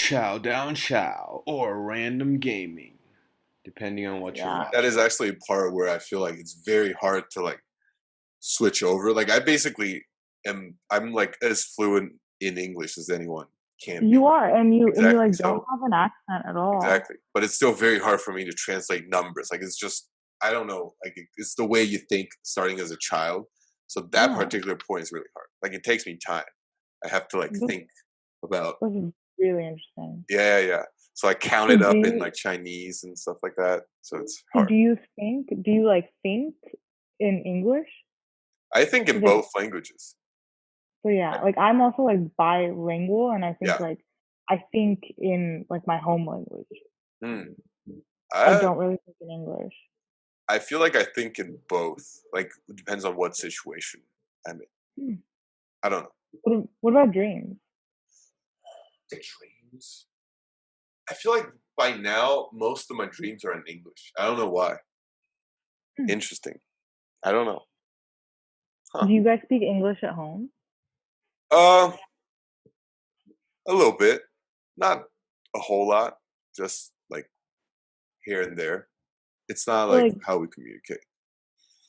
chow down chow or random gaming, depending on what you're Yeah. That watching. is actually a part where I feel like it's very hard to like switch over. Like I basically I'm like as fluent in English as anyone can be. You are, and you Exactly. like don't So have an accent at all. exactly. But it's still very hard for me to translate numbers. Like it's just I don't know. Like it's the way you think starting as a child. So that Yeah. particular point is really hard. Like it takes me time. I have to like This, think about this is really interesting. yeah. So I count So it do up in you like Chinese and stuff like that. So it's so hard. do you like think in English? I think in 'Cause, like, both languages. so I, yeah, like I'm also like bilingual, and I think yeah. like I think in like my home language. Hmm. I I don't really think in English. I feel like I think in both. Like it depends on what situation I'm in. Hmm. I don't know. What about dreams? The dreams. I feel like by now most of my dreams are in English. I don't know why. Hmm. Interesting. I don't know. Huh. Do you guys speak English at home? Uh, a little bit. Not a whole lot. Just like here and there. It's not So like like, how we communicate.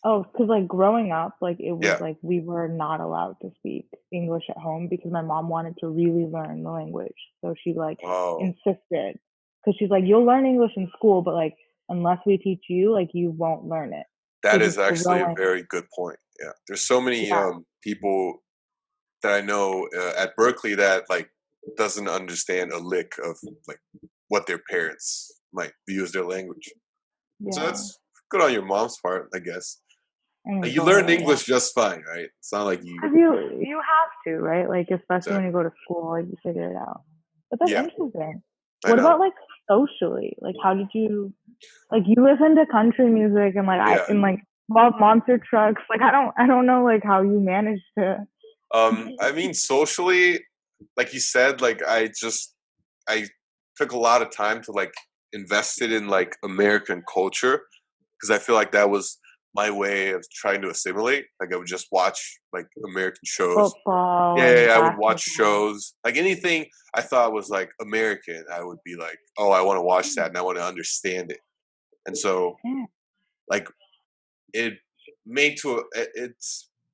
oh, because like growing up, like it was Yeah. like we were not allowed to speak English at home because my mom wanted to really learn the language. So she like Oh, insisted, because she's like, you'll learn English in school, but like unless we teach you, like you won't learn it. So that is just actually a growing, very good point. Yeah. There's so many yeah, people that I know at Berkeley that like doesn't understand a lick of like what their parents might view as their language. So yeah, that's good on your mom's part, I guess. I mean Like you learned totally, yeah. English just fine, right? It's not like you Because you have to, right? Like especially when you exactly. go to school, like you figure it out. But that's Yeah, interesting. I What know. about like socially? Like how did you like you listen to country music and like I Yeah. and like love monster trucks. Like I don't know like how you managed to. I mean socially, like you said, like I took a lot of time to like invest it in like American culture because I feel like that was my way of trying to assimilate. Like I would just watch like American shows. Football and I would watch basketball. shows. Like anything I thought was like American, I would be like, oh, I want to watch that and I want to understand it. And so Yeah. like it made to a,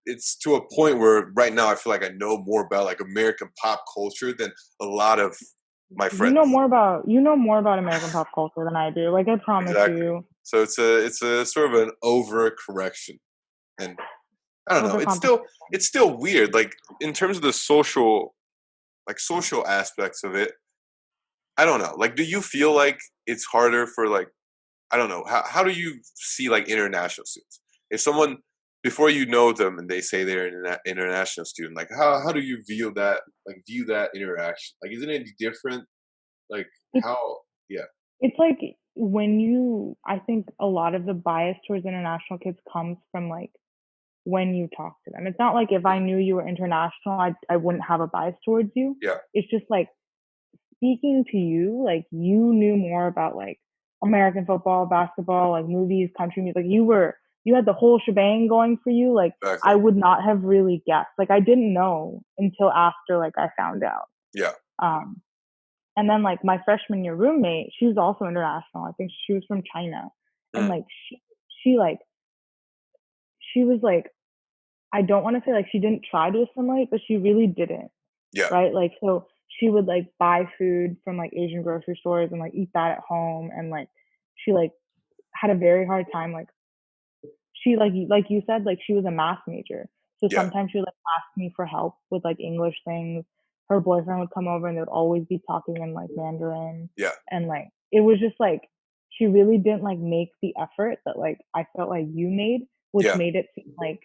it's to a point where right now I feel like I know more about like American pop culture than a lot of my friends. You know more about American pop culture than I do. Like I promise Exactly. you. So it's a sort of an overcorrection, and I don't know. Overcompensation. It's still weird. Like in terms of the social aspects of it, I don't know. Like, do you feel like it's harder for like I don't know. How do you see like international students? If someone before you know them and they say they're an international student, like how do you view that interaction? Like, isn't it different? Like It's how? Yeah, it's like when you I think a lot of the bias towards international kids comes from like when you talk to them. It's not like if I mm, knew you were international, I wouldn't have a bias towards you. yeah, It's just like speaking to you, like you knew more about like American football, basketball, like movies, country music. Like you had the whole shebang going for you. Like exactly. I would not have really guessed. Like I didn't know until after like I found out. Yeah, Um, and then like my freshman year roommate, she was also international. I think she was from China, and mm, like she like she was like I don't want to say like she didn't try to assimilate, but she really didn't, yeah, right? Like so she would like buy food from like Asian grocery stores and like eat that at home, and like she like had a very hard time like she like you said like she was a math major, so yeah, sometimes she would like ask me for help with like English things. Her boyfriend would come over and they would always be talking in like Mandarin, yeah, and like it was just like she really didn't like make the effort that like I felt like you made, which yeah, made it seem like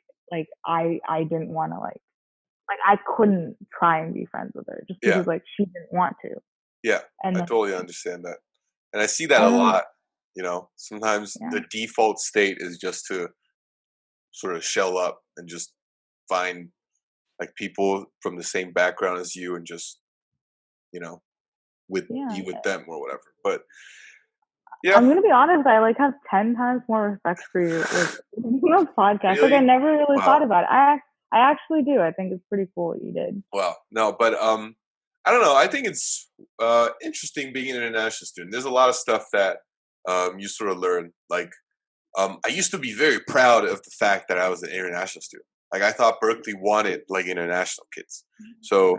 I didn't want to like I couldn't try and be friends with her just yeah, because like she didn't want to. yeah. And I then totally understand that, and I see that a and then lot. You know, sometimes yeah. the default state is just to sort of shell up and just find like people from the same background as you and just you know with Yeah. be with them or whatever. But yeah, I'm gonna be honest, I like have 10 times more respect for you like podcast. Like I really, never really thought wow, about it. I actually do. I think it's pretty cool what you did. wow. No, but I don't know. I think it's interesting being an international student. There's a lot of stuff that you sort of learn. Like, I used to be very proud of the fact that I was an international student. Like, I thought Berkeley wanted like international kids. So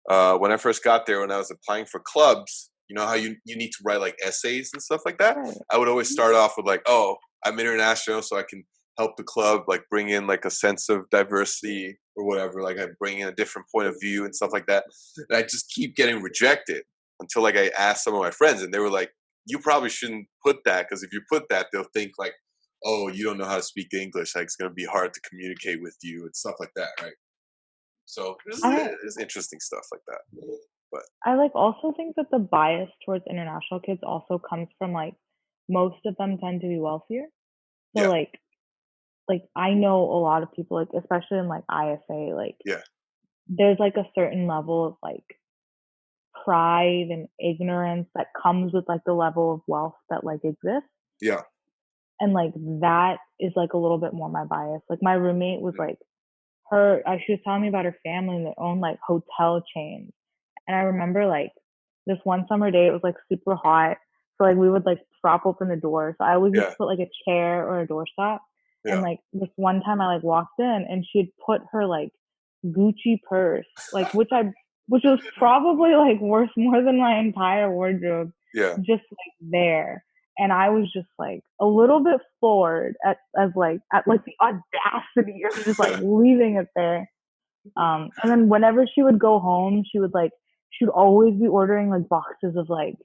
Right. when I first got there, when I was applying for clubs, you know how you need to write like essays and stuff like that. Right. I would always start off with like, oh, I'm international, so I can help the club like bring in like a sense of diversity or whatever. Like I bring in a different point of view and stuff like that. And I just keep getting rejected until like I asked some of my friends, and they were like, "You probably shouldn't put that because if you put that, they'll think like, oh, you don't know how to speak English. Like it's gonna be hard to communicate with you and stuff like that, right?" So I there's interesting stuff like that. But I like also think that the bias towards international kids also comes from like most of them tend to be wealthier. So yeah, like I know a lot of people like especially in like ISA like yeah, there's like a certain level of like pride and ignorance that comes with like the level of wealth that like exists. yeah, And like that is like a little bit more my bias. Like my roommate was like she was telling me about her family and they own like hotel chains. And I remember like this one summer day, it was like super hot. So like we would like prop open the door. So I always used yeah, to put like a chair or a doorstop. And yeah. like this one time I like walked in and she had put her like Gucci purse, like which was probably like worth more than my entire wardrobe, Yeah, just like there. And I was just like a little bit floored at like the audacity of just like leaving it there. And then whenever she would go home, she would always be ordering like boxes of like,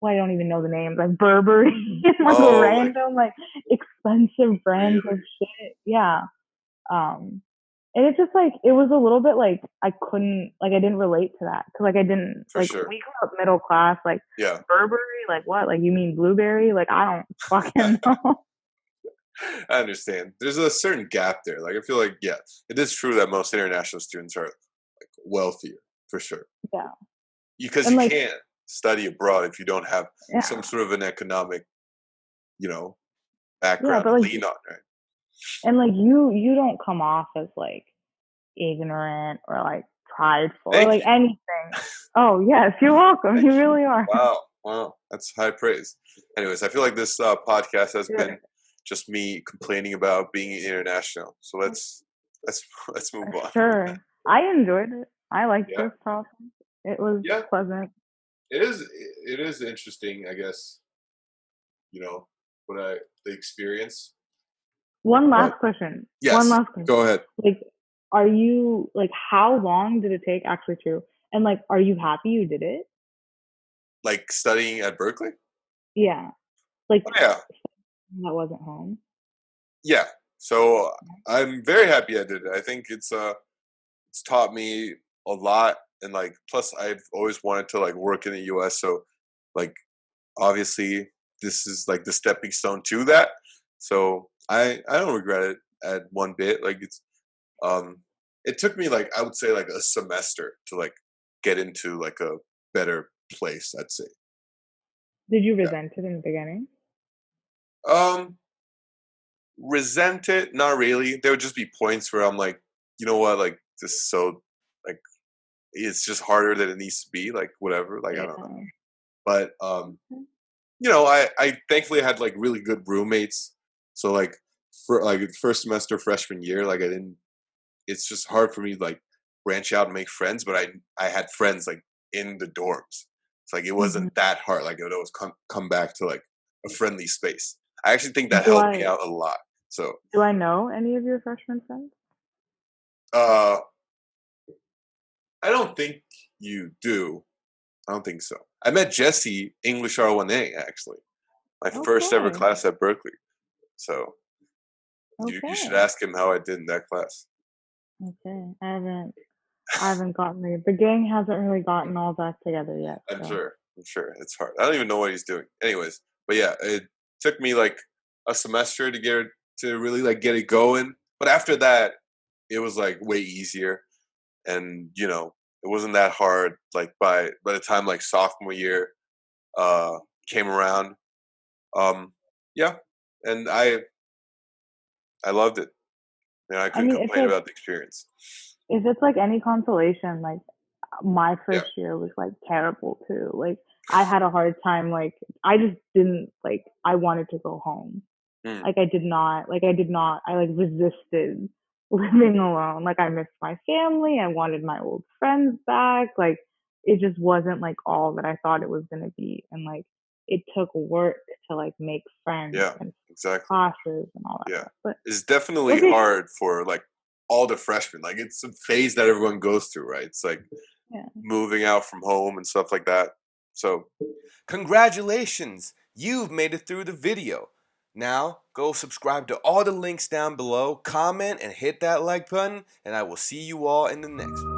well, I don't even know the names, like Burberry and like oh, like random like expensive brands of really, shit. Yeah. Um, and it's just like it was a little bit like I couldn't like I didn't relate to that because like I didn't for like sure. we grew up middle class like Yeah, Burberry like what like you mean blueberry like I don't fucking know. I understand. There's a certain gap there. Like I feel like yeah, it is true that most international students are like wealthier for sure Yeah. because And you like can't study abroad if you don't have some yeah. sort of an economic, you know, Yeah, background but to like lean on, right? and like you don't come off as like ignorant or like prideful or Thank like you, anything. Oh yes, you're welcome. thank You you. really are. Wow, wow, that's high praise. Anyways, I feel like this podcast has Yeah, been just me complaining about being international. So let's let's move on. sure. I enjoyed it. I liked Yeah, this talk. It was yeah. pleasant. It is. It is interesting, I guess. You know what I the experience, One but last question. One yes, last question. go ahead. Like, are you like how long did it take actually to? And like, are you happy you did it? Like studying at Berkeley. Yeah. Like Oh, yeah, that wasn't home. yeah. So I'm very happy I did it. I think it's taught me a lot, and like plus I've always wanted to like work in the U.S. So like obviously this is like the stepping stone to that. So I don't regret it at one bit. Like um it took me like I would say like a semester to like get into like a better place, I'd say. Did you Yeah. resent it in the beginning? Um resent it, not really. There would just be points where I'm like, you know what, like this is so like it's just harder than it needs to be, like whatever, like I don't know. Yeah. But you know, I thankfully had like really good roommates. So like for like first semester freshman year, like I didn't it's just hard for me to like branch out and make friends, but I had friends like in the dorms. It's like it Hmm. wasn't that hard. Like it would always come back to like a friendly space. I actually think that Do helped me I out a lot. So do I know any of your freshman friends? uh I don't think you do. I don't think so. I met Jesse English R1A actually. My first ever Okay. class at Berkeley. So you should Okay. ask him how I did in that class. Okay. I haven't gotten the gang hasn't really gotten all that together yet. I'm So sure. I'm sure. It's hard. I don't even know what he's doing. Anyways, but yeah, it took me like a semester to to really like get it going. But after that, it was like way easier, and you know, it wasn't that hard. Like by the time like sophomore year uh came around, um, yeah, and I loved it. And I I couldn't mean complain about the experience. if it's like any consolation, like my Yeah. first year was like terrible too. Like I had a hard time. Like I just didn't like. I wanted to go home. Mm, Like I did not. Like I did not. I like resisted living alone. Like I missed my family. I wanted my old friends back. Like it just wasn't like all that I thought it was gonna be. And like it took work to like make friends yeah. and Exactly. classes and all that Yeah. stuff. But It's definitely okay, hard for like all the freshmen. Like it's a phase that everyone goes through, right? It's like yeah. moving out from home and stuff like that. So, congratulations! You've made it through the video. Now, go subscribe to all the links down below, comment, and hit that like button, and I will see you all in the next one.